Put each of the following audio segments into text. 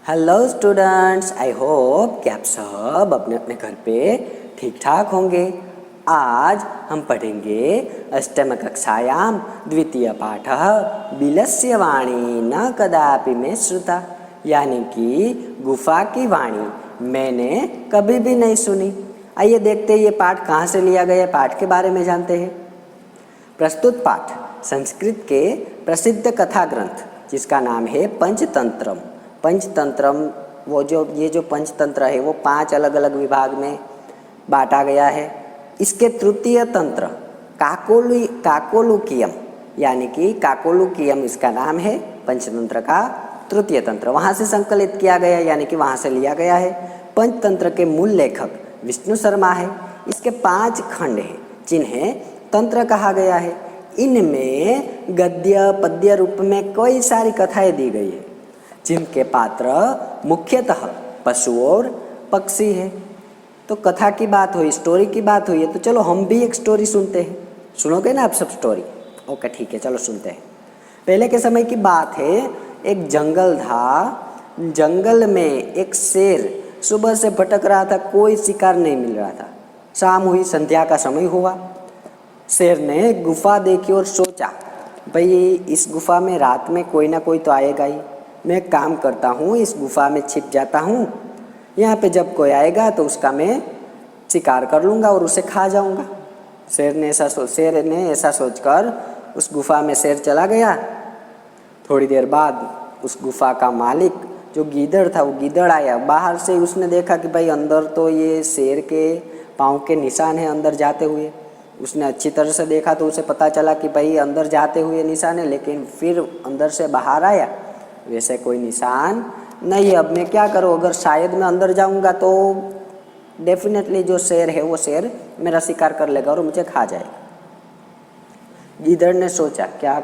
Hello students, I hope कि आप सब अपने अपने घर पे ठीक ठाक होंगे। आज हम पढ़ेंगे अष्टम कक्षायां द्वितीय पाठः बिलस्य वाणी न कदापि मे श्रुता, यानी कि गुफा की वाणी मैंने कभी भी नहीं सुनी। आइए देखते हैं ये पाठ कहाँ से लिया गया है, पाठ के बारे में जानते हैं। प्रस्तुत पाठ संस्कृत के प्रसिद्ध कथा ग्रंथ जिसका नाम है पंचतंत्रम। पंचतंत्रम ये जो पंचतंत्र है वो 5 अलग अलग विभाग में बांटा गया है। इसके तृतीय तंत्र काकोलुकियम, यानी कि काकोलुकियम इसका नाम है। पंचतंत्र का तृतीय तंत्र वहाँ से संकलित किया गया, यानी कि वहाँ से लिया गया है। पंचतंत्र के मूल लेखक विष्णु शर्मा है। इसके 5 खंड हैं जिन्हें तंत्र कहा गया है। इनमें गद्य पद्य रूप में कई सारी कथाएं दी गई है जिनके पात्र मुख्यतः पशु और पक्षी है। तो कथा की बात हुई, स्टोरी की बात हुई है, तो चलो हम भी एक स्टोरी सुनते हैं। सुनोगे ना आप सब स्टोरी? ओके ठीक है, चलो सुनते हैं। पहले के समय की बात है, एक जंगल था। जंगल में एक शेर सुबह से भटक रहा था, कोई शिकार नहीं मिल रहा था। शाम हुई, संध्या का समय हुआ। शेर ने गुफा देखी और सोचा, भाई इस गुफा में रात में कोई ना कोई तो आएगा ही। मैं एक काम करता हूँ, इस गुफा में छिप जाता हूँ। यहाँ पे जब कोई आएगा तो उसका मैं शिकार कर लूँगा और उसे खा जाऊँगा। शेर ने ऐसा सोचकर उस गुफा में शेर चला गया। थोड़ी देर बाद उस गुफा का मालिक जो गीदड़ था वो गीदड़ आया। बाहर से उसने देखा कि भाई अंदर तो ये शेर के पाँव के निशान हैं अंदर जाते हुए। उसने अच्छी तरह से देखा तो उसे पता चला कि भाई अंदर जाते हुए निशान है, लेकिन फिर अंदर से बाहर आया वैसे कोई निशान नहीं है। अब मैं क्या करूँ? अगर शायद मैं अंदर जाऊँगा तो डेफिनेटली जो शेर है वो शेर मेरा शिकार कर लेगा और मुझे खा जाएगा। गीदड़ ने सोचा क्या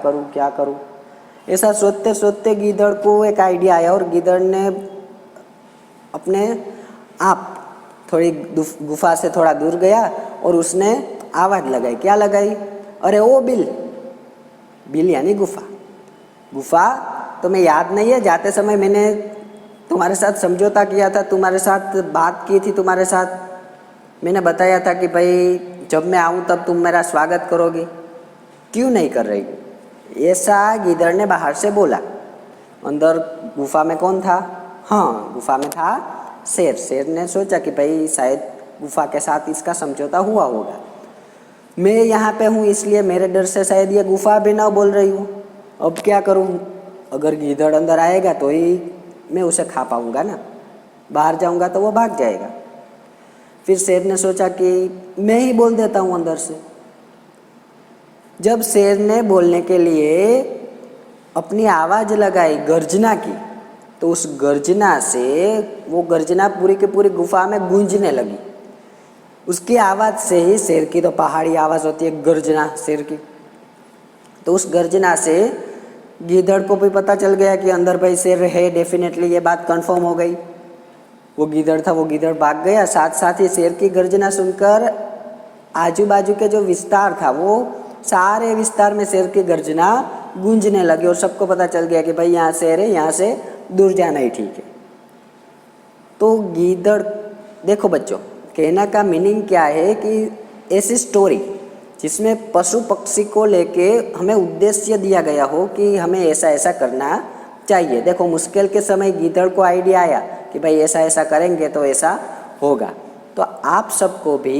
करूँ। ऐसा सोचते सोचते गीदड़ को एक आइडिया आया और गीदड़ ने अपने आप थोड़ी गुफा से थोड़ा दूर गया और उसने आवाज़ लगाई। क्या लगाई? अरे ओ बिल यानी गुफा तुम्हें याद नहीं है? जाते समय मैंने तुम्हारे साथ समझौता किया था, तुम्हारे साथ बात की थी, तुम्हारे साथ मैंने बताया था कि भाई जब मैं आऊँ तब तुम मेरा स्वागत करोगे, क्यों नहीं कर रही? ऐसा गीदड़ ने बाहर से बोला। अंदर गुफा में कौन था? हाँ, गुफा में था शेर। शेर ने सोचा कि भाई शायद गुफा के साथ इसका समझौता हुआ होगा। मैं यहाँ पे हूँ इसलिए मेरे डर से शायद ये गुफा भी ना बोल रही हूँ। अब क्या करूँ? अगर गीदड़ अंदर आएगा तो ही मैं उसे खा पाऊँगा ना, बाहर जाऊँगा तो वो भाग जाएगा। फिर शेर ने सोचा कि मैं ही बोल देता हूँ अंदर से। जब शेर ने बोलने के लिए अपनी आवाज़ लगाई, गर्जना की, तो उस गर्जना से वो गर्जना पूरी की पूरी गुफा में गूंजने लगी। उसकी आवाज़ से ही, शेर की तो पहाड़ी आवाज़ होती है गर्जना शेर की, तो उस गर्जना से गीदड़ को भी पता चल गया कि अंदर भाई शेर है। डेफिनेटली ये बात कंफर्म हो गई। वो गीदड़ था, वो गीदड़ भाग गया। साथ साथ ही शेर की गर्जना सुनकर आजू बाजू के जो विस्तार था वो सारे विस्तार में शेर की गर्जना गूंजने लगी और सबको पता चल गया कि भाई यहाँ शेर है, यहाँ से दूर जाना ही ठीक है। तो गीदड़, देखो बच्चों, कहने का मीनिंग क्या है कि ऐसी स्टोरी जिसमें पशु पक्षी को लेके हमें उद्देश्य दिया गया हो कि हमें ऐसा ऐसा करना चाहिए। देखो मुश्किल के समय गीदड़ को आइडिया आया कि भाई ऐसा ऐसा करेंगे तो ऐसा होगा। तो आप सबको भी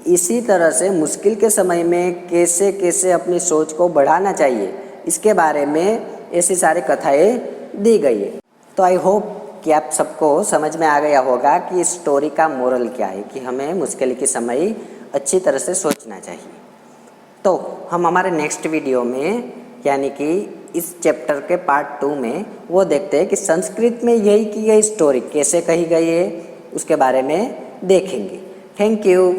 इसी तरह से मुश्किल के समय में कैसे कैसे अपनी सोच को बढ़ाना चाहिए, इसके बारे में ऐसी सारी कथाएं दी गई है। तो आई होप कि आप सबको समझ में आ गया होगा कि इस स्टोरी का मोरल क्या है, कि हमें मुश्किल के समय अच्छी तरह से सोचना चाहिए। तो हम हमारे नेक्स्ट वीडियो में, यानी कि इस चैप्टर के पार्ट 2 में, वो देखते हैं कि संस्कृत में यही की गई स्टोरी कैसे कही गई है, उसके बारे में देखेंगे। Thank you.